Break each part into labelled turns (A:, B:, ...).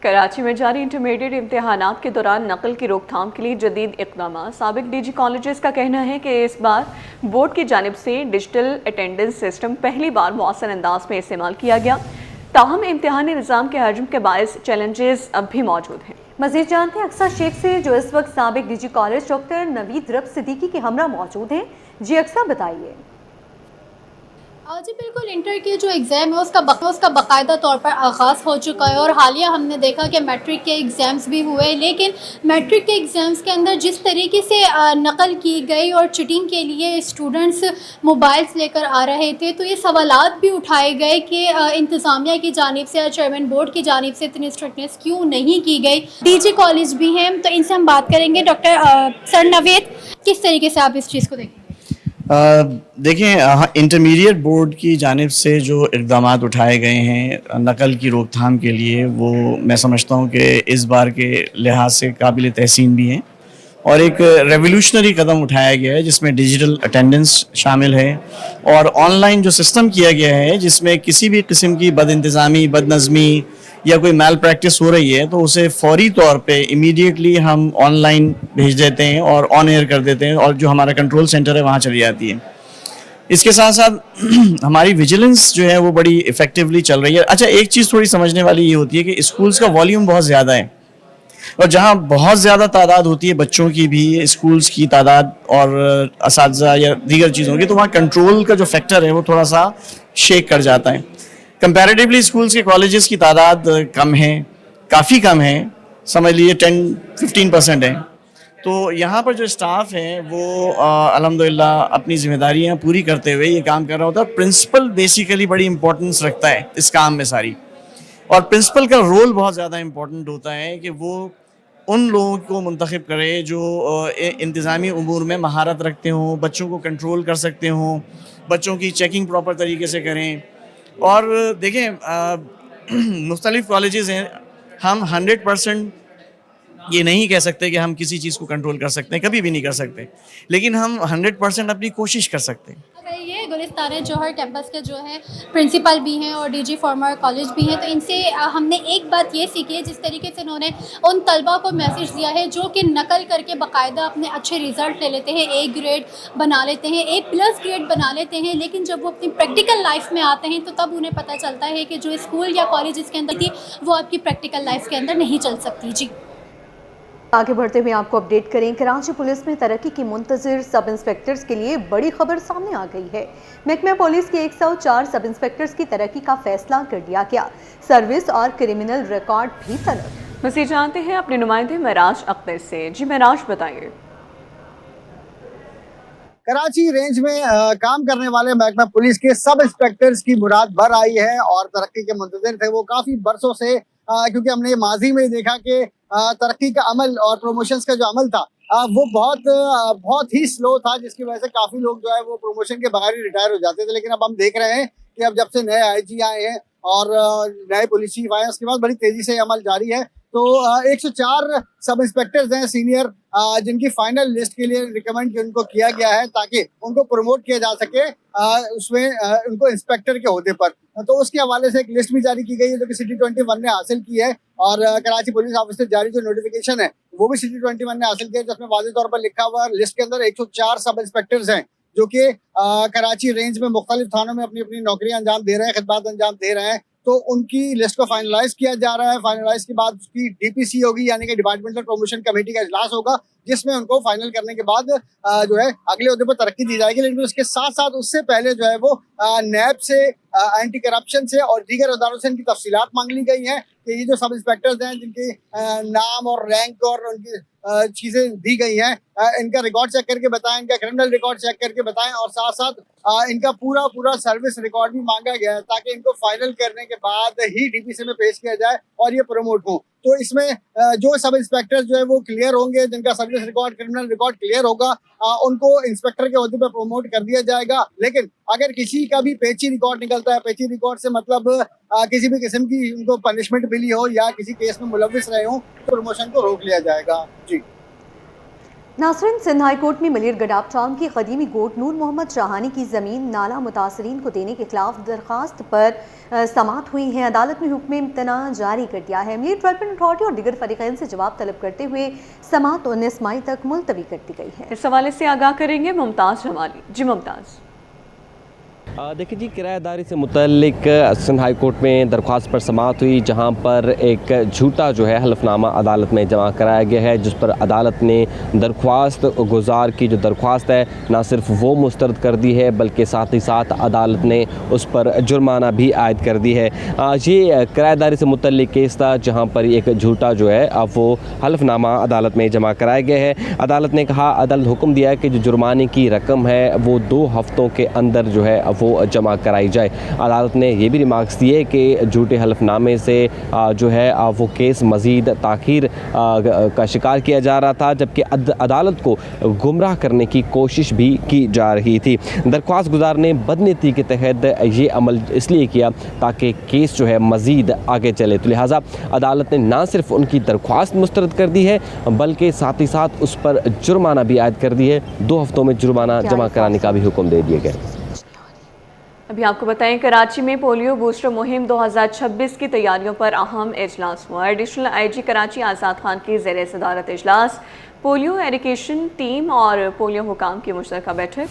A: کراچی میں جاری انٹرمیڈیٹ امتحانات کے دوران نقل کی روک تھام کے لیے جدید اقدامات۔ سابق ڈی جی کالجز کا کہنا ہے کہ اس بار بورڈ کی جانب سے ڈیجیٹل اٹینڈنس سسٹم پہلی بار مؤثر انداز میں استعمال کیا گیا، تاہم امتحانی نظام کے حجم کے باعث چیلنجز اب بھی موجود ہیں۔
B: مزید جانتے ہیں اقصیٰ شیخ سے، جو اس وقت سابق ڈی جی کالج ڈاکٹر نوید رب صدیقی کے ہمراہ موجود ہیں۔ جی اقصیٰ بتائیے۔
C: جی بالکل، انٹر کے جو ایگزام ہے اس کا باقاعدہ طور پر آغاز ہو چکا ہے، اور حالیہ ہم نے دیکھا کہ میٹرک کے ایگزامز بھی ہوئے، لیکن میٹرک کے ایگزامز کے اندر جس طریقے سے نقل کی گئی اور چیٹنگ کے لیے اسٹوڈنٹس موبائلز لے کر آ رہے تھے، تو یہ سوالات بھی اٹھائے گئے کہ انتظامیہ کی جانب سے، چیئرمین بورڈ کی جانب سے اتنی اسٹرکٹنیس کیوں نہیں کی گئی۔ ڈی جی کالج بھی ہیں، تو ان سے ہم بات کریں گے۔ ڈاکٹر سر نوید، کس طریقے سے آپ اس چیز کو دیکھیں؟
D: دیکھیں، انٹرمیڈیٹ بورڈ کی جانب سے جو اقدامات اٹھائے گئے ہیں نقل کی روک تھام کے لیے، وہ میں سمجھتا ہوں کہ اس بار کے لحاظ سے قابل تحسین بھی ہیں، اور ایک ریولیوشنری قدم اٹھایا گیا ہے جس میں ڈیجیٹل اٹینڈنس شامل ہے، اور آن لائن جو سسٹم کیا گیا ہے جس میں کسی بھی قسم کی بد انتظامی، بد نظمی یا کوئی میل پریکٹس ہو رہی ہے تو اسے فوری طور پہ امیڈیٹلی ہم آن لائن بھیج دیتے ہیں اور آن ایئر کر دیتے ہیں، اور جو ہمارا کنٹرول سینٹر ہے وہاں چلی جاتی ہے۔ اس کے ساتھ ساتھ ہماری ویجیلنس جو ہے وہ بڑی افیکٹولی چل رہی ہے۔ اچھا، ایک چیز تھوڑی سمجھنے والی یہ ہوتی ہے کہ اسکولز کا والیوم بہت زیادہ ہے، اور جہاں بہت زیادہ تعداد ہوتی ہے بچوں کی بھی، اسکولز کی تعداد اور اساتذہ یا دیگر چیزوں کی، تو وہاں کنٹرول کا جو فیکٹر ہے وہ تھوڑا سا شیک کر جاتا ہے۔ کمپیریٹیولی اسکولز کے کالجز کی تعداد کم ہے، کافی کم ہے، سمجھ لیجیے 10-15% ہے، تو یہاں پر جو اسٹاف ہے وہ الحمدللہ اپنی ذمہ داریاں پوری کرتے ہوئے یہ کام کر رہا ہوتا ہے۔ پرنسپل بیسیکلی بڑی امپورٹنس رکھتا ہے اس کام میں ساری، اور پرنسپل کا رول بہت زیادہ امپورٹنٹ ہوتا ہے کہ وہ ان لوگوں کو منتخب کرے جو انتظامی امور میں مہارت رکھتے ہوں، بچوں کو کنٹرول کر سکتے ہوں، بچوں کی چیکنگ پراپر طریقے سے کریں۔ اور دیکھیں، مختلف کالجز ہیں، ہم 100% یہ نہیں کہہ سکتے کہ ہم کسی چیز کو کنٹرول کر سکتے ہیں، کبھی بھی نہیں کر سکتے، لیکن ہم 100% اپنی کوشش کر سکتے ہیں۔
C: یہ گلستان جوہر کیمپس کے جو ہے پرنسپل بھی ہیں اور ڈی جی فارمر کالج بھی ہیں، تو ان سے ہم نے ایک بات یہ سیکھی ہے، جس طریقے سے انہوں نے ان طلبہ کو میسج دیا ہے جو کہ نقل کر کے باقاعدہ اپنے اچھے ریزلٹ لے لیتے ہیں، اے گریڈ بنا لیتے ہیں، اے پلس گریڈ بنا لیتے ہیں، لیکن جب وہ اپنی پریکٹیکل لائف میں آتے ہیں تو تب انہیں پتہ چلتا ہے کہ جو اسکول یا کالج کے اندر تھی وہ آپ کی پریکٹیکل لائف کے اندر نہیں چل سکتی۔ جی
B: آگے بڑھتے ہوئے آپ کو اپڈیٹ کریں، کراچی پولیس میں ترقی کی منتظر سب انسپیکٹرز کے لیے بڑی خبر سامنے آ گئی ہے۔ محکمہ پولیس کے 104 سب انسپیکٹرز کی ترقی کا فیصلہ کر لیا گیا، سروس اور کرمنل ریکارڈ بھی طلب۔
A: مزید جانتے ہیں اپنے نمائندے معراج اختر سے۔ جی معراج، بتائیے۔
E: کراچی رینج میں کام کرنے والے محکمہ پولیس کے سب انسپیکٹرز کی مراد بھر آئی ہے، اور ترقی کے منتظر تھے وہ کافی برسوں سے، کیونکہ ہم نے ماضی میں دیکھا کہ ترقی کا عمل اور پروموشنز کا جو عمل تھا وہ بہت ہی سلو تھا، جس کی وجہ سے کافی لوگ جو ہے وہ پروموشن کے بغیر ہی ریٹائر ہو جاتے تھے۔ لیکن اب ہم دیکھ رہے ہیں کہ اب جب سے نئے آئی جی آئے ہیں اور نئے پولیس چیف آئے ہیں، اس کے بعد بڑی تیزی سے عمل جاری ہے۔ تو 104 سب انسپیکٹرز ہیں سینئر، جن کی فائنل لسٹ کے لیے ریکمینڈ ان کو کیا گیا ہے تاکہ ان کو پروموٹ کیا جا سکے اس میں ان کو انسپیکٹر کے عہدے پر۔ تو اس کے حوالے سے ایک لسٹ بھی جاری کی گئی ہے جو کہ سٹی 21 نے حاصل کی ہے، اور کراچی پولیس آفس سے جاری جو نوٹیفیکیشن ہے وہ بھی سٹی 21 نے حاصل کی ہے، جس میں واضح طور پر لکھا ہوا ہے لسٹ کے اندر 104 سب انسپیکٹرز ہیں جو کہ کراچی رینج میں مختلف تھانوں میں اپنی اپنی نوکریاں انجام دے رہے ہیں، خدمات انجام دے رہے ہیں۔ تو ان کی لسٹ کو فائنلائز کیا جا رہا ہے، فائنلائز کے بعد اس کی ڈی پی سی ہوگی، یعنی کہ ڈپارٹمنٹل پروموشن کمیٹی کا اجلاس ہوگا، جس میں ان کو فائنل کرنے کے بعد جو ہے اگلے عہدے پر ترقی دی جائے گی۔ لیکن اس کے ساتھ ساتھ اس سے پہلے جو ہے وہ نیب سے، اینٹی کرپشن سے اور دیگر اداروں سے ان کی تفصیلات مانگ لی گئی ہیں کہ یہ جو سب انسپیکٹرز ہیں جن کے نام اور رینک اور ان کی چیزیں دی گئی ہیں، ان کا ریکارڈ چیک کر کے بتائیں، ان کا کرمنل ریکارڈ چیک کر کے بتائیں، اور ساتھ ساتھ ان کا پورا سروس ریکارڈ بھی مانگا گیا ہے تاکہ ان کو فائنل کرنے کے بعد ہی ڈی پی سی میں پیش کیا جائے اور یہ پروموٹ ہوں۔ تو اس میں جو سب انسپیکٹر جو ہے وہ کلیئر ہوں گے، جن کا service record, criminal record clear ہوگا، ان کو انسپیکٹر کے عہدے پہ پروموٹ کر دیا جائے گا۔ لیکن اگر کسی کا بھی پیچی ریکارڈ نکلتا ہے، پیچی ریکارڈ سے مطلب کسی بھی قسم کی ان کو پنشمنٹ ملی ہو یا کسی کیس میں ملوث رہے ہوں، تو پروموشن کو روک لیا جائے گا۔ جی
B: नासरीन, सिंध हाई कोर्ट में मलिर गडाप टाउन की कदीमी कोर्ट नूर मोहम्मद शाहानी की ज़मीन नाला मुतासरीन को देने के खिलाफ दरख्वास्त पर समाअत हुई है। अदालत में हुक्म इम्तना जारी कर दिया है। मलिर डेवलपमेंट अथॉरिटी और दीगर फरीक़ैन से जवाब तलब करते हुए समाअत 19 मई तक मुलतवी कर दी गई है।
A: इस हवाले से आगाह करेंगे मुमताज़ जमाली। जी मुमताज़।
F: देखिए जी, किराएदारी से मुतल्लिक सिंध हाई कोर्ट में दरख्वास्त पर समाअत हुई, जहां पर एक झूठा जो है हलफनामा अदालत में जमा कराया गया है, जिस पर अदालत ने दरख्वास्त गुजार की जो दरख्वास्त है ना सिर्फ वो मुस्तरद कर दी है, बल्कि साथ ही साथ अदालत ने उस पर जुर्माना भी आयद कर दी है। ये किराएदारी से मुतल्लिक केस था, जहाँ पर एक झूठा जो है अब वो हलफनामा अदालत में जमा कराया गया है। अदालत ने कहा, अदालत हुक्म दिया है कि जो जुर्माने की रकम है वो 2 हफ्तों के अंदर जो है वो जमा कराई जाए। अदालत ने ये भी रिमार्क्स दिए कि झूठे हलफनामे से जो है वो केस मज़ीद ताख़ीर का शिकार किया जा रहा था, जबकि अदालत को गुमराह करने की कोशिश भी की जा रही थी। दरख्वास्त गुजार ने बदनीति के तहत ये अमल इसलिए किया ताकि केस जो है मज़ीद आगे चले, तो लिहाजा अदालत ने ना सिर्फ उनकी दरख्वास्त मुस्तरद कर दी है, बल्कि साथ ही साथ उस पर जुर्माना भी आयद कर दी है। 2 हफ्तों में जुर्माना जमा कराने का भी हुक्म दे दिया गया।
A: अभी आपको बताएं, कराची में पोलियो बूस्टर मुहिम 2026 की तैयारियों पर अहम इजलास हुआ। एडिशनल आईजी कराची आज़ाद खान की ज़ेर सदारत इजलास, पोलियो एरिकेशन टीम और पोलियो हुकाम की मुश्तरका बैठक,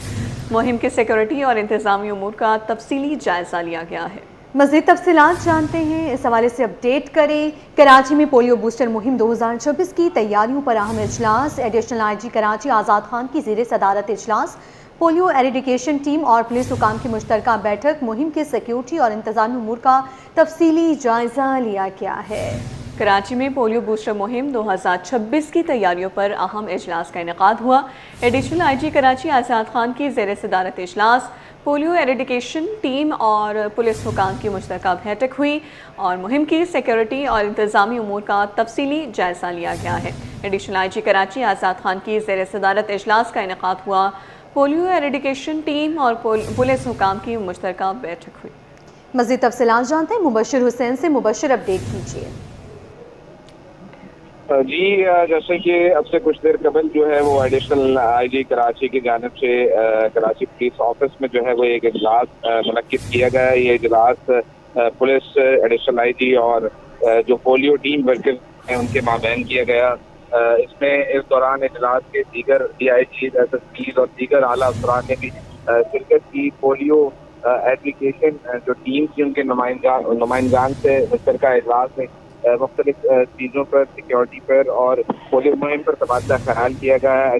A: मुहिम की सिक्योरिटी और इंतज़ामी उमूर का तफसीली जायज़ा लिया गया है।
B: मज़ीद तफसीलात जानते हैं, इस हवाले से अपडेट करें। कराची में पोलियो बूस्टर मुहिम 2026 की तैयारियों पर अहम इजलास। एडिशनल आईजी कराची आज़ाद खान की ज़ेर सदारत इजलास, पोलियो एरिडिकेशन टीम और पुलिस हुकाम की मुश्तरका बैठक, मुहिम के सिक्योरिटी और इंतज़ामी उमूर का तफसीली जायज़ा लिया गया है।
A: कराची में पोलियो बूस्टर मुहिम 2026 की तैयारियों पर अहम इजलास का इनेकाद हुआ। एडिशनल आईजी कराची आज़ाद खान की ज़ेर सदारत इजलास, पोलियो एरिडिकेशन टीम और पुलिस हुकाम की मुश्तरका बैठक हुई और मुहिम की सिक्योरिटी और इंतज़ामी उमूर का तफसीली जायज़ा लिया गया है। एडिशनल आईजी कराची आज़ाद खान की ज़ेर सदारत इजलास का इनेकाद हुआ। पोलियो एरिडिकेशन टीम और पुलिस हुकाम की मुश्तरका बैठक हुई।
B: मज़ीद तफसीलात जानते हैं मुबश्शिर हुसैन से। मुबश्शिर, अपडेट कीजिए।
G: जी, जैसे कि अब से कुछ देर कबल जो है वो एडिशनल आईजी कराची की जानिब से कराची पुलिस ऑफिस में जो है वो एक इजलास मुनक्किद किया गया है। ये इजलास पुलिस, एडिशनल आईजी और जो पोलियो टीम वर्कर हैं उनके माबैन किया गया। इसमें इस दौरान इजलास के दीगर DIG, SSPs और दीगर आला अफसरान ने भी शिरकत की। पोलियो एप्लीकेशन जो टीम थी उनके नुमाइंदान से मुश्तरका इजलास में मुख्तलिफ चीज़ों पर, सिक्योरिटी पर और पोलियो मुहिम पर तबादला ख्याल किया गया है।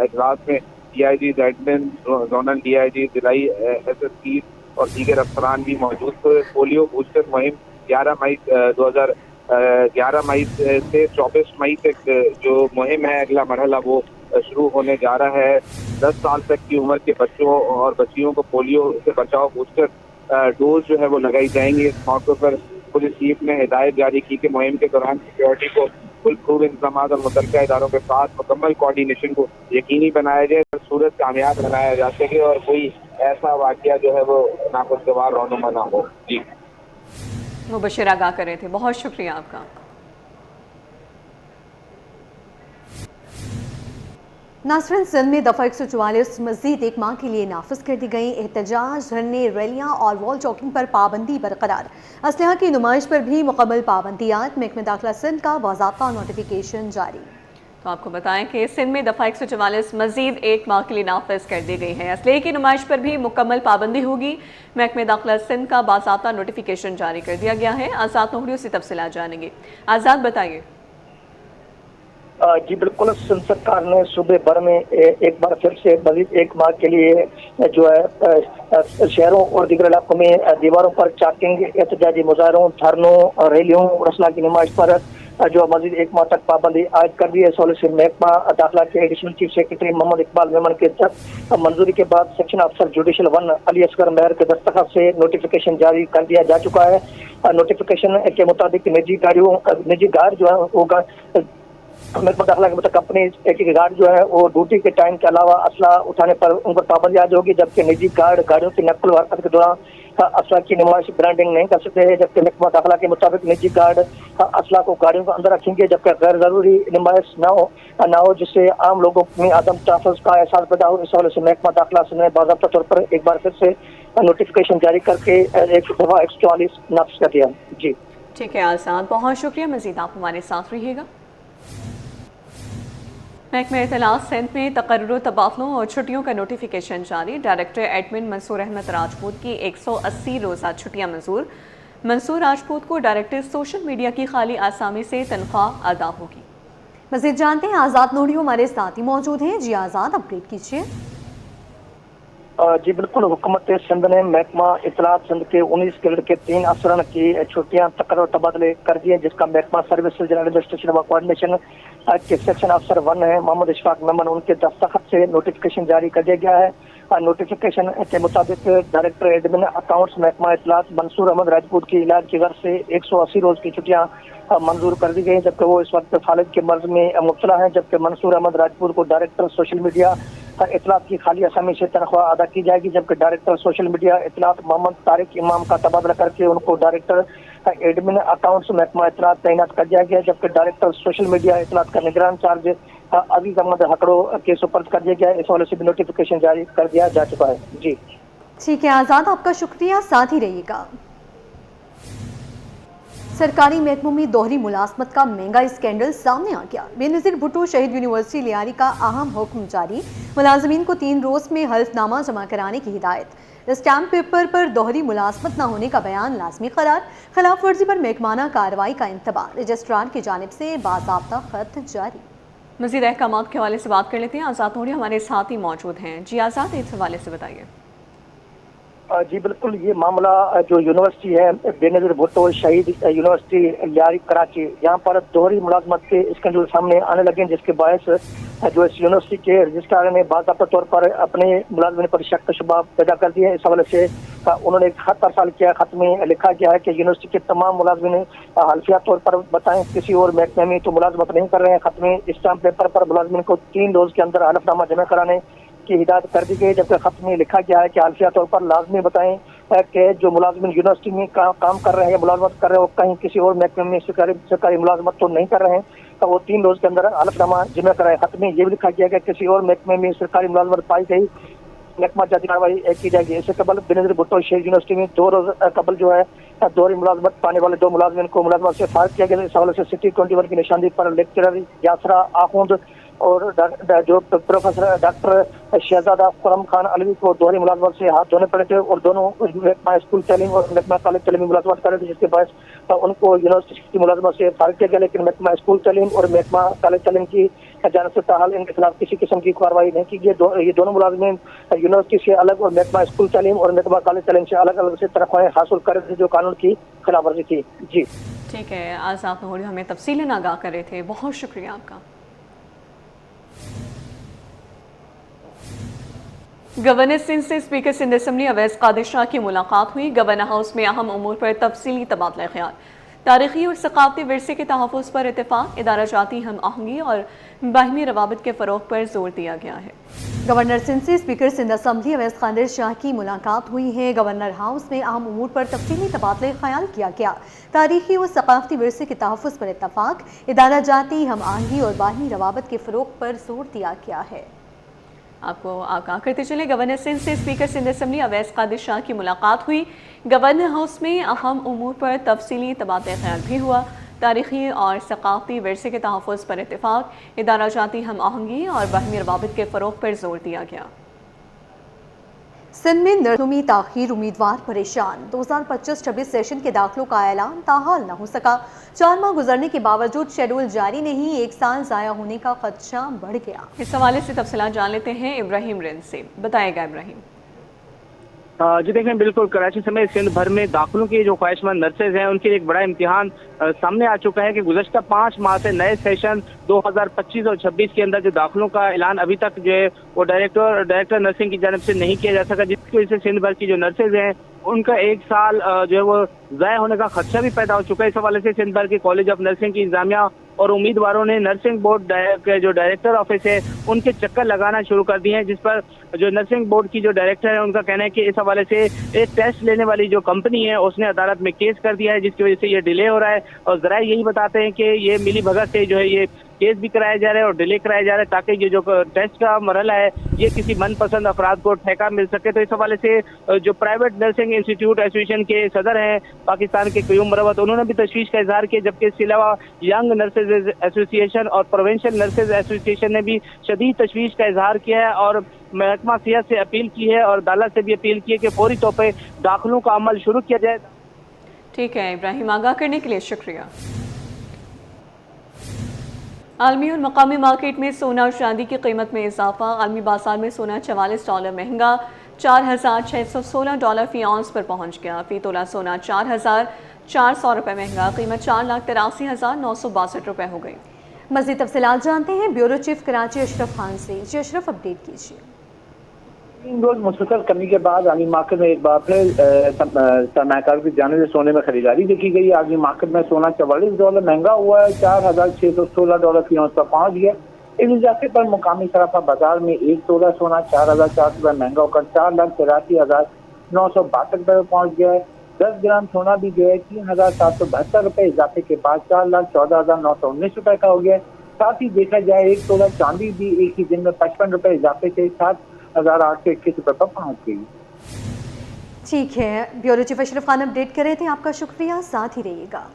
G: इजलास में DIG, admin, zonal DIG, जिलाई SSPs और दीगर अफसरान भी मौजूद थे। पोलियो बूस्टर मुहिम 11 मई से 24 मई तक जो मुहिम है, अगला मरहला वो शुरू होने जा रहा है। 10 साल तक की उम्र के बच्चों और बच्चियों को पोलियो से बचाव बूस्टर डोज जो है वो लगाई जाएंगी। इस मौके पर पुलिस चीफ ने हिदायत जारी की कि मुहिम के दौरान सिक्योरिटी को फुल प्रूफ इंतजाम और मुतल्लिका इदारों के साथ मुकम्मल कोऑर्डिनेशन को यकीनी बनाया जाए, सूरत कामयाब बनाया जा सके और कोई ऐसा वाकया जो है वो नाखुशगवार रौनुमा ना हो। जी,
A: मुबश्शिर आगाह कर रहे थे, बहुत शुक्रिया आपका।
B: नासरीन, सिंध में दफ़ा 144 मज़ीद 1 माह के लिए नाफिज कर दी गई। एहतजाज, धरने, रैलियाँ और वॉल चौकिंग पर पाबंदी बरकरार। असलहा की नुमाइश पर भी मुकम्मल पाबंदियात। महकमे दाखिला सिंध का बाज़ाब्ता नोटिफिकेशन जारी।
A: तो आपको बताएं कि सिंध में दफ़ा 144 मज़ीद 1 माह के लिए नाफिज कर दी गई है। असलहे की नुमाइश पर भी मुकम्मल पाबंदी होगी। महकमे दाखिला सिंध का बाज़ाब्ता नोटिफिकेशन जारी कर दिया गया है। आज़ाद नोहरी से तफसीलात जानेंगे। आज़ाद, बताइए।
H: जी बिल्कुल, सिंध सरकार ने सूबे भर में एक बार फिर से मज़ीद 1 माह के लिए जो है शहरों और दीगर इलाकों में दीवारों पर चाकिंग, एहतजाजी मुजाहरों, धरनों, रैलियों और असला की नुमाइश पर जो मज़ीद 1 माह तक पाबंदी आयद कर दी है। सॉलिसिटर महकमा दाखिला के additional chief secretary Mohammad Iqbal Memon के मंजूरी के बाद सेक्शन अफसर जुडिशल 1 अली असगर मेहर के दस्तखत से नोटिफिकेशन जारी कर दिया जा चुका है। नोटिफिकेशन के मुताबिक निजी गाड़ी जो है वो महकमा दाखिला के मतलब कंपनी एक गार्ड जो है वो ड्यूटी के टाइम के अलावा असला उठाने पर उन पर पाबंदी आज होगी, जबकि निजी गाड़ियों की नकल व हरकत के दौरान असला की नुमाइश ब्रांडिंग नहीं कर सकते हैं, जबकि महकमा दाखिला के मुताबिक निजी गार्ड असला को गाड़ियों के अंदर रखेंगे, जबकि गैर जरूरी नुमाइश न हो जिससे आम लोगों में आदम तहफ़्फ़ुज़ का एहसास पैदा हो। इस हवाले से महकमा दाखिला ने बाज़ाब्ता तौर पर एक बार फिर से नोटिफिकेशन जारी करके 144 नाफिज कर दिया। जी
A: ठीक है आज़ाद, बहुत शुक्रिया। मज़ीद आप हमारे साथ रहिएगा। महकमा इत्तलात सिंध में तकर्रुर तबादलों और छुट्टियों का नोटिफिकेशन जारी। डायरेक्टर एडमिन मंसूर अहमद राजपूत की 180 रोज़ा छुट्टियां मंजूर। मंसूर राजपूत को डायरेक्टर सोशल मीडिया की खाली आसामी से तनख्वाह अदा होगी।
B: मज़ीद जानते हैं, आज़ाद नूरी हमारे साथ ही मौजूद हैं। जी आज़ाद, अपडेट कीजिए।
H: जी बिल्कुल, हुकूमत सिंध ने महकमा इत्तलात सिंध के 19 ग्रेड के 3 अफसरान की छुट्टियां तकर्रुर तबादले कर दिए, जिसका महकमा सर्विस जनरल एडमिनिस्ट्रेशन व कोऑर्डिनेशन के सेक्शन अफसर 1 है मोहम्मद इशफाक मेमन, उनके दस्तखत से नोटिफिकेशन जारी कर दिया गया है। नोटिफिकेशन के मुताबिक डायरेक्टर एडमिन अकाउंट्स महकमा इत्तलात मंसूर अहमद राजपूत की इलाज की गर्ज से 180 रोज की छुट्टियां मंजूर कर दी गई, जबकि वो इस वक्त फालिद के मर्ज में मुब्तला है। जबकि मंसूर अहमद राजपूत को डायरेक्टर सोशल मीडिया इत्तलात की खाली असामी से तनख्वाह अदा की जाएगी, जबकि डायरेक्टर सोशल मीडिया इत्तलात मोहम्मद तारिक इमाम का तबादला करके उनको डायरेक्टर एडमिन अकाउंट्स महकमा इत्तलात तैनात कर दिया गया, जबकि डायरेक्टर सोशल मीडिया इत्तलात का निगरान चार्ज अजीज अहमद हकड़ो के सुपर्द कर दिया गया। इस हवाले से भी नोटिफिकेशन जारी कर दिया जा चुका है। जी
B: ठीक है आज़ाद, आपका शुक्रिया, साथ ही रहिएगा। सरकारी महकमों में दोहरी मुलाजमत का महंगा स्कैंडल सामने आ गया। बेनज़ीर भुट्टो शहीद यूनिवर्सिटी लियारी का अहम हुक्म जारी। मुलाजमीन को 3 रोज़ में हल्फनामा जमा कराने की हिदायत। स्टैम्प पेपर पर दोहरी मुलाजमत न होने का बयान लाजमी करार। खिलाफ वर्जी पर महकमाना कार्रवाई का इंतबाह। रजिस्ट्रार की जानिब से बाज़ाब्ता खत जारी।
A: मज़ीद अहकाम के हवाले से बात कर लेते हैं। आज़ाद नूरी हमारे साथ ही मौजूद हैं। जी आज़ाद, इस हवाले से बताइए।
H: जी बिल्कुल, ये मामला जो यूनिवर्सिटी है बेनज़ीर भुट्टो शहीद यूनिवर्सिटी लियारी कराची, यहाँ पर दोहरी मुलाजमत के स्कैंडल सामने आने लगे, जिसके बायस जो इस यूनिवर्सिटी के रजिस्ट्रार ने बाज़ाब्ता तौर पर अपने मुलाजमिन पर शक का शुबा पैदा कर दिया है। इस हवाले से उन्होंने एक खत अरसाल किया। खत में लिखा गया है कि यूनिवर्सिटी के तमाम मुलाजमिन हल्फिया तौर पर बताएं किसी और महकमे में तो मुलाजमत नहीं कर रहे हैं। खत में स्टाम्प पेपर पर मुलाजमिन को 3 रोज के अंदर हलफनामा जमा कराने की हिदायत कर दी गई, जबकि खत में लिखा गया है कि हल्फिया तौर पर लाजमी बताएं कि जो मुलाजमिन यूनिवर्सिटी में काम कर रहे हैं, मुलाजमत कर रहे हैं, वो कहीं किसी और महकमे में सरकारी मुलाजमत तो नहीं कर रहे हैं, तो वो 3 रोज के अंदर हलफनामा जमा कराए। खत में ये भी लिखा गया कि किसी और महकमे में सरकारी मुलाजमत पाई गई महकमा जाती कार्रवाई की जाएगी। इससे कबल बेनज़ीर भुट्टो शहीद यूनिवर्सिटी में 2 रोज कबल जो है दोहरी मुलाजमत पाने वाले 2 मुलाजमिन को मुलाजमत से फारिग किया गया। इस हवाले से सिटी 21 की निशानदेही पर लेक्चरर यासरा आखुंद और जो प्रोफेसर डॉक्टर शहजादा खुरम खान अलवी को दोहरी मुलाजमत से हाथ धोने पड़े थे और दोनों महकमा स्कूल तालीम और महकमा कॉलेज तालीम में मुलाजमत कर रहे थे, जिसके बायस उनको यूनिवर्सिटी की मुलाजमत से फारिग किया गया। लेकिन महकमा स्कूल तालीम और महकमा कॉलेज तालीम की जानिब से ताहाल इनके खिलाफ किसी किस्म की कार्रवाई नहीं की गई। ये दोनों मुलाजमीन यूनिवर्सिटी से अलग और महकमा स्कूल तालीम और महकमा कॉलेज तालीम से अलग अलग से तनख्वाहें हासिल कर रहे थे, जो कानून की खिलाफ वर्जी थी। जी
A: ठीक है, आज़ाद नूरी हमें तफसीलन आगाह कर रहे थे, बहुत शुक्रिया आपका। गवर्नर सिंध से स्पीकर सिंध असम्बली अवैस कादिर शाह की मुलाकात हुई। गवर्नर हाउस में अहम उमूर पर तफसीली तबादला ख्याल। तारीखी और सकाफती विरसे के तहफ़्फ़ुज़ पर इत्तेफाक। इदारा जाती हम आहंगी और बाहमी रवाबत के फ़रोग पर जोर दिया गया है।
B: गवर्नर सिंध से स्पीकर सिंध असम्बली अवैस कादिर शाह की मुलाकात हुई है। गवर्नर हाउस में अहम उमूर पर तफसीली तबादला ख्याल किया गया। तारीखी और सकाफती विरसे के तहफ़्फ़ुज़ पर इत्तेफाक। इदारा जाती हम आहंगी और बाहमी रवाबत के फ़रोग पर जोर दिया गया है।
A: आपको आगाह करते चले, गवर्नर सिंध से स्पीकर सिंध असम्बली अवैस कादिर शाह की मुलाकात हुई। गवर्नर हाउस में अहम उमूर पर तफसीली तबादला ख्याल भी हुआ। तारीखी और सकाफती विरसे के तहफ़्फ़ुज़ पर इत्तेफाक। इदारा जाती हम आहंगी और बाहमी रवाबत के फ़रोग पर जोर दिया गया।
B: सिंध में नरमी ताखीर, उम्मीदवार परेशान। 2025-26 सेशन के दाखिलों का ऐलान ताहाल न हो सका। 4 माह गुजरने के बावजूद शेड्यूल जारी नहीं, 1 साल ज़ाया होने का खदशा बढ़ गया।
A: इस हवाले से तफसीलात जान लेते हैं इब्राहिम रिंद से। बताएगा इब्राहिम।
I: जी देखें, बिल्कुल कराची समेत सिंध भर में दाखिलों की जो ख्वाहिशमंद नर्सेज हैं उनके लिए एक बड़ा इम्तिहान सामने आ चुका है कि गुज़श्ता 5 माह से नए सेशन 2025 और 26 के अंदर जो दाखिलों का ऐलान अभी तक जो है वो डायरेक्टर नर्सिंग की जानिब से नहीं किया जा सका, जिसकी वजह से सिंध भर की जो नर्सेज हैं उनका 1 साल जो है वो ज़ाया होने का खदशा भी पैदा हो चुका है। इस हवाले से सिंध भर के कॉलेज ऑफ नर्सिंग की इंतजामिया और उम्मीदवारों ने नर्सिंग बोर्ड के जो डायरेक्टर ऑफिस है उनके चक्कर लगाना शुरू कर दिए हैं, जिस पर जो नर्सिंग बोर्ड की जो डायरेक्टर है उनका कहना है कि इस हवाले से एक टेस्ट लेने वाली जो कंपनी है उसने अदालत में केस कर दिया है, जिसकी वजह से ये डिले हो रहा है। और जरा यही बताते हैं कि ये मिली भगत से जो है ये केस भी कराया जा रहा है और डिले कराया जा रहा है, ताकि ये जो टेस्ट का मरहला है ये किसी मनपसंद अफराद को ठेका मिल सके। तो इस हवाले से जो प्राइवेट नर्सिंग इंस्टीट्यूट एसोसिएशन के सदर हैं पाकिस्तान के क्यूम मरवत, उन्होंने भी तशवीश का इजहार किया, जबकि इसके अलावा यंग नर्सेज एसोसिएशन और प्रोविंशियल नर्सेज एसोसिएशन ने भी शदीद तशवीश का इजहार किया है और महकमा सेहत से अपील की है और अदालत से भी अपील की है कि फौरी तौर पर दाखिलों का अमल शुरू किया जाए।
A: ठीक है इब्राहिम, आगाह करने के लिए शुक्रिया। आलमी और मकामी मार्केट में सोना और चांदी की कीमत में इजाफा। आलमी बाजार में सोना $44 महंगा $4,616 फी औंस पर पहुंच गया। फी तोला सोना $4,400 महंगा, कीमत $4,83,962 हो गई।
B: मज़ीद तफसीलात जानते हैं ब्यूरो चीफ कराची अशरफ खान से। जी अशरफ, अपडेट कीजिए।
H: 3 रोज मुसलसल कमी के बाद आलमी मार्केट में एक बार फिर सरमायाकार की जानिब से सोने में खरीदारी देखी गई। आलमी मार्केट में सोना $44 महंगा हुआ है, $4,616 फी औंस पर पहुंच गया। इस इजाफे पर मुकामी सराफा बाजार में 1 तोला सोना $4,400 महंगा होकर $4,83,962 पर पहुंच गया है। 10 ग्राम सोना भी जो है $3,772 इजाफे के बाद $4,14,919 का हो गया है। साथ ही देखा जाए 1 तोला चांदी भी एक ही दिन में $55 इजाफे से $7,821 पर पहुंच गई।
B: ठीक है, bureau chief Ashraf Khan update कर रहे थे, आपका शुक्रिया, साथ ही रहिएगा।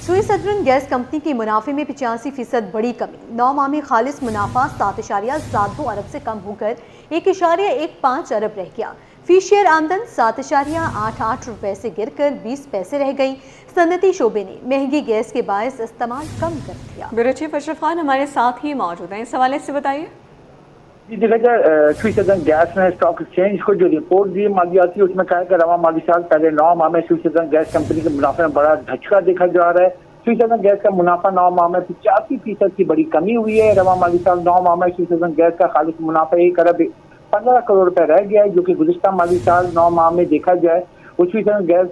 B: सुई सदरन गैस कंपनी की मुनाफे में 85% बड़ी कमी। 9 माह में खालिस मुनाफा 7.72 अरब से कम होकर 1.15 अरब रह गया। फी शेयर आमदन 7.88 रुपए से गिरकर 20 पैसे रह गई। सनती शोबे ने महंगी गैस के बायस इस्तेमाल कम कर दिया।
A: ब्यूरो चीफ अशरफ खान हमारे साथ ही मौजूद हैं, इस हवाले से बताइए।
H: जी देखा जाए सुई सदरन गैस ने स्टॉक एक्सचेंज को जो रिपोर्ट दी मालियाती, उसमें कहा कि रवा माली साल पहले 9 माह में सुई सदरन गैस कंपनी के मुनाफे में बड़ा धचका देखा जा रहा है। सुई सदरन गैस का मुनाफा 9 माह में 85% की बड़ी कमी हुई है। रवा माली साल 9 माह में सुई सदरन गैस का खालिस मुनाफा 1 अरब 15 करोड़ रुपए रह गया है, जो कि गुज़िश्ता माली साल 9 माह में देखा जाए उस सुई सदरन गैस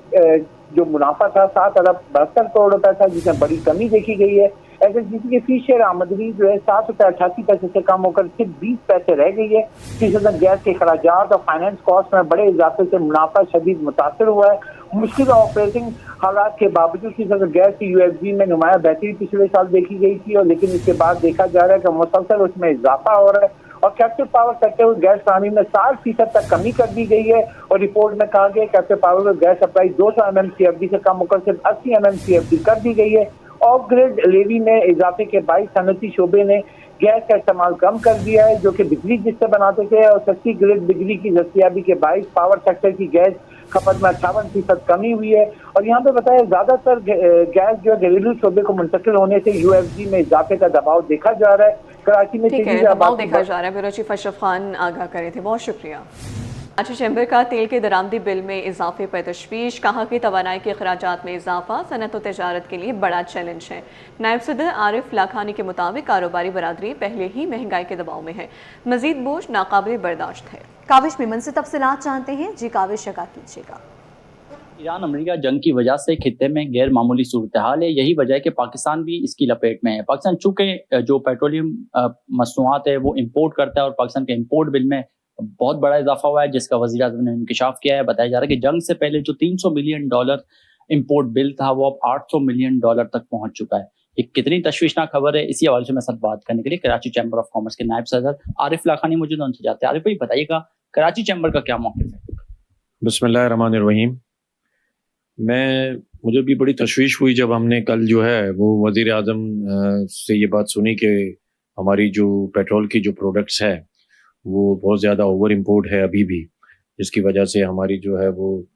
H: जो मुनाफा था 7 अरब 72 करोड़ रुपए था, जिसमें बड़ी कमी देखी गई है। एसएसबीसी की फी शेयर आमदनी जो है ₹7.88 से कम होकर सिर्फ 20 पैसे रह गई है। फीसद गैस के खराजात और फाइनेंस कॉस्ट में बड़े इजाफे से मुनाफा शदीद मुतासर हुआ है। मुश्किल ऑपरेटिंग हालात के बावजूद फीसद गैस की यूएफजी में नुमाया बेहतरी पिछले साल देखी गई थी, और लेकिन इसके बाद देखा जा रहा है कि मुसलसल उसमें इजाफा हो रहा है और कैप्टिव पावर सेक्टर में गैस फराहमी में 60% तक कमी कर दी गई है। और रिपोर्ट में कहा गया कैप्टिव पावर में गैस सप्लाई 200 MMCFD से कम होकर सिर्फ 80 MMCFD कर दी गई है। ऑफ ग्रिड लेवी में इजाफे के 22 सनती शोबे ने गैस का इस्तेमाल कम कर दिया है, जो कि बिजली जिससे बनाते थे, और सस्ती ग्रिड बिजली की दस्तियाबी के 22 पावर सेक्टर की गैस खपत में 58% कमी हुई है। और यहाँ पे बताया ज्यादातर गैस जो घरेलू शोबे को मुंतकिल होने से यूएफजी में इजाफे का दबाव देखा जा रहा है। कराची में
A: ठीक है, दबाव देखा जा रहा है। ब्यूरो चीफ अशरफ खान आगाह करे थे, बहुत शुक्रिया। कराची चैम्बर का तेल के दरामदी बिल में इजाफे पर तशवीश। कहा कि तवानाई के अखराजात में इजाफा सनत और तजारत के लिए बड़ा चैलेंज है। नायब सदर आरिफ लाखानी के मुताबिक कारोबारी बरादरी पहले ही महंगाई के दबाव में है, मजीद बोझ नाकाबिल बर्दाश्त है।
B: काविश मेमन से तफसीलात जानते हैं। जी काविश, आगाह कीजिएगा।
J: ईरान अमेरिका जंग की वजह से खित्ते में गैर मामूली सूरत हाल है। यही वजह है कि पाकिस्तान भी इसकी लपेट में है। पाकिस्तान चूँकि जो पेट्रोलियम मसनूआत है वो इम्पोर्ट करता है, और पाकिस्तान के इम्पोर्ट बिल में बहुत बड़ा इजाफा हुआ है, जिसका वज़ीर आज़म ने इंकिशाफ किया है। बताया जा रहा है कि जंग से पहले जो $300 मिलियन इम्पोर्ट बिल था वो अब $800 मिलियन तक पहुंच चुका है। ये कितनी तशवीशनाक खबर है, इसी हवाले से मेरे साथ बात करने के लिए कराची चैम्बर ऑफ कॉमर्स के नायब सदर आरिफ लाखानी मौजूद, उनसे जाते हैं। आरिफ भाई बताइएगा, कराची चैम्बर का क्या मौक़िफ़ है?
K: बिस्मिल्लाहिर्रहमानिर्रहीम। मुझे भी बड़ी तशवीश हुई जब हमने कल जो है वो वज़ीर आज़म से ये बात सुनी कि हमारी जो पेट्रोल की जो प्रोडक्ट्स है वो बहुत ज़्यादा ओवर इम्पोर्ट है अभी भी, जिसकी वजह से हमारी जो है वो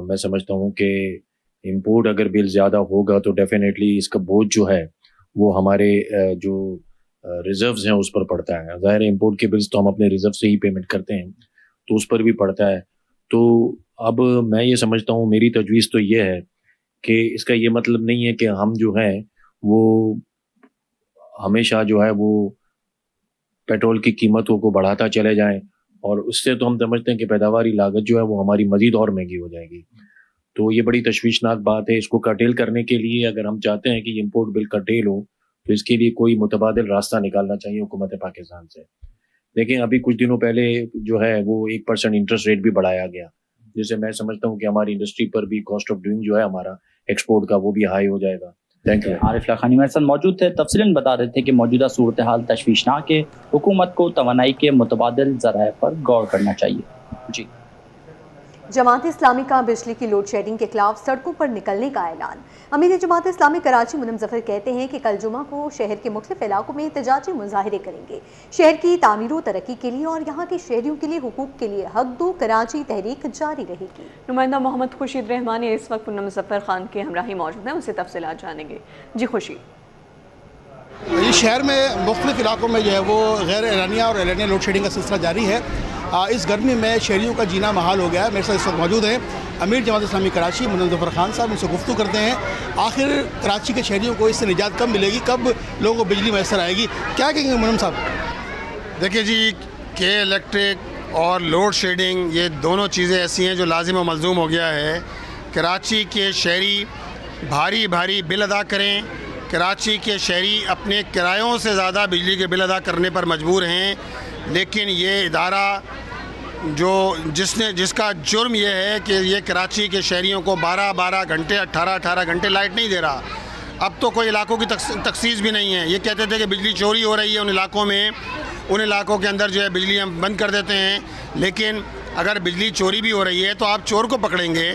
K: मैं समझता हूँ कि इम्पोर्ट अगर बिल ज़्यादा होगा तो डेफिनेटली इसका बोझ जो है वो हमारे जो रिज़र्व्स हैं उस पर पड़ता है। ज़ाहिर है इम्पोर्ट के बिल्स तो हम अपने रिज़र्व से ही पेमेंट करते हैं, तो उस पर भी पड़ता है। तो अब मैं ये समझता हूँ, मेरी तजवीज़ तो ये है कि इसका ये मतलब नहीं है कि हम जो है वो हमेशा जो है वो पेट्रोल की कीमतों को बढ़ाता चले जाएं, और उससे तो हम समझते हैं कि पैदावारी लागत जो है वो हमारी मज़ीद और महंगी हो जाएगी। तो ये बड़ी तशवीशनाक बात है। इसको कर्टेल करने के लिए अगर हम चाहते हैं कि इम्पोर्ट बिल कर्टेल हो तो इसके लिए कोई मुतबादिल रास्ता निकालना चाहिए हुकूमत पाकिस्तान से। लेकिन अभी कुछ दिनों पहले जो है वो 1% इंटरेस्ट रेट भी बढ़ाया गया, जिससे मैं समझता हूँ कि हमारी इंडस्ट्री पर भी कॉस्ट ऑफ डूइंग जो है हमारा एक्सपोर्ट का वो भी हाई हो जाएगा। Thank you.
J: आरिफ लाखानी हमारे साथ मौजूद थे, तफसीलन बता रहे थे कि मौजूदा सूरत हाल तशवीशनाक है, हुकूमत को तवानाई के मुतबादिल ज़राए पर गौर करना चाहिए। जी।
B: जमात इस्लामी का बिजली की लोड शेडिंग के खिलाफ सड़कों पर निकलने का ऐलान। अमीर जमात इस्लामी कराची मुनम जफर कहते हैं कि कल जुमा को शहर के मुख्तलिफ इलाकों में एहतजाजी मुजाहिरे करेंगे शहर की तामीर व तरक्की के लिए और यहाँ के शहरियों के लिए हुकूक के लिए हक दो कराची तहरीक जारी रहेगी।
A: नुमाइंदा मोहम्मद खुर्शीद रहमानी इस वक्त मुनम जफर खान के हमराही मौजूद हैं, उनसे तफसीलात जानेंगे। जी खुर्शीद।
L: इस शहर में मुख्तलिफ इलाकों में जो है वो गैर एलानिया और एलानिया लोड शेडिंग का सिलसिला जारी है। इस गर्मी में शहरियों का जीना महाल हो गया है। मेरे साथ इस वक्त मौजूद हैं अमीर जमात इस्लामी कराची मुनम जफर खान साहब, उनसे गुफ्तगू करते हैं आखिर कराची के शहरियों को इससे निजात कब मिलेगी, कब लोगों को बिजली मैसर आएगी, क्या कहेंगे मुनम साहब?
M: देखिए जी, के इलेक्ट्रिक और लोड शेडिंग ये दोनों चीज़ें ऐसी हैं जो लाजिम व मलजूम हो गया है। कराची के शहरी भारी भारी बिल अदा करें, कराची के शहरी अपने किरायों से ज़्यादा बिजली के बिल अदा करने पर मजबूर हैं, लेकिन ये इदारा जिसका जुर्म ये है कि ये कराची के शहरियों को 12-12 घंटे 18-18 घंटे लाइट नहीं दे रहा। अब तो कोई इलाकों की तखसीस भी नहीं है। ये कहते थे कि बिजली चोरी हो रही है उन इलाकों में, उन इलाकों के अंदर जो है बिजली हम बंद कर देते हैं, लेकिन अगर बिजली चोरी भी हो रही है तो आप चोर को पकड़ेंगे।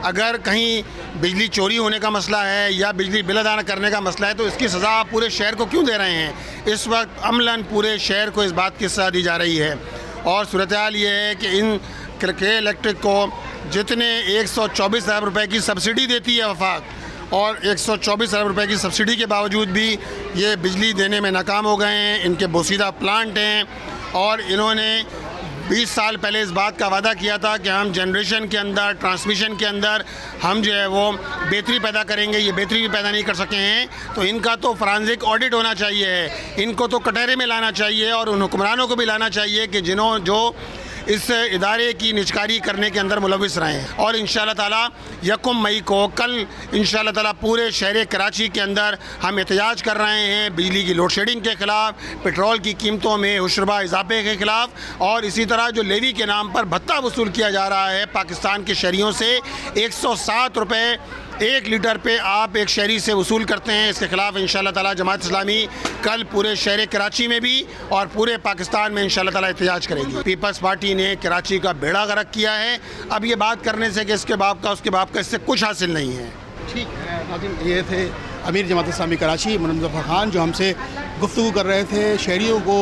M: अगर कहीं बिजली चोरी होने का मसला है या बिजली बिल अदा करने का मसला है तो इसकी सज़ा आप पूरे शहर को क्यों दे रहे हैं? इस वक्त अमलन पूरे शहर को इस बात की सज़ा दी जा रही है और सूरत हाल ये है कि इन के इलेक्ट्रिक को जितने 124 अरब रुपये की सब्सिडी देती है वफाक, और 124 अरब रुपये की सब्सिडी के बावजूद भी ये बिजली देने में नाकाम हो गए हैं। इनके बोसीदा प्लांट हैं और इन्होंने 20 साल पहले इस बात का वादा किया था कि हम जनरेशन के अंदर, ट्रांसमिशन के अंदर हम जो है वो बेहतरी पैदा करेंगे। ये बेहतरी भी पैदा नहीं कर सके हैं, तो इनका तो फॉरेंसिक ऑडिट होना चाहिए, इनको तो कटहरे में लाना चाहिए और उन हुक्मरानों को भी लाना चाहिए कि जो इस इदारे की निजकारी करने के अंदर मुलविस रहे हैं। और इंशाअल्लाह ताला 1 मई को कल इंशाअल्लाह ताला पूरे शहर कराची के अंदर हम एहतजाज कर रहे हैं बिजली की लोड शेडिंग के ख़िलाफ़, पेट्रोल की कीमतों में हुशरबा इजाफे के ख़िलाफ़, और इसी तरह जो लेवी के नाम पर भत्ता वसूल किया जा रहा है पाकिस्तान के शहरियों से 107 रुपये 1 लीटर पे आप एक शहरी से वसूल करते हैं। इसके खिलाफ इंशाअल्लाह ताला जमात इस्लामी कल पूरे शहर कराची में भी और पूरे पाकिस्तान में इंशाअल्लाह ताला एहतजाज करेगी। पीपल्स पार्टी ने कराची का बेड़ा गर्क किया है। अब ये बात करने से कि इसके बाप का उसके बाप का इससे कुछ हासिल नहीं है।
L: ठीक है नाज़रीन, ये थे अमीर जमात इस्लामी कराची मुनम जफर खान जो हमसे गुफ्तगू कर रहे थे। शहरियों को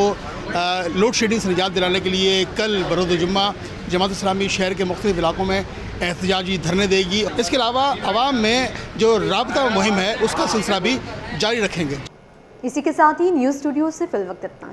L: लोड शेडिंग से निजात दिलाने के लिए कल बरोज़ जुम्मा जमात इस्लामी शहर के मुख्तलिफ इलाकों में एहतजाजी धरने देगी। इसके अलावा आवाम में जो राबता मुहिम है उसका सिलसिला भी जारी रखेंगे।
B: इसी के साथ ही न्यूज़ स्टूडियो से फिल वक्त इतना।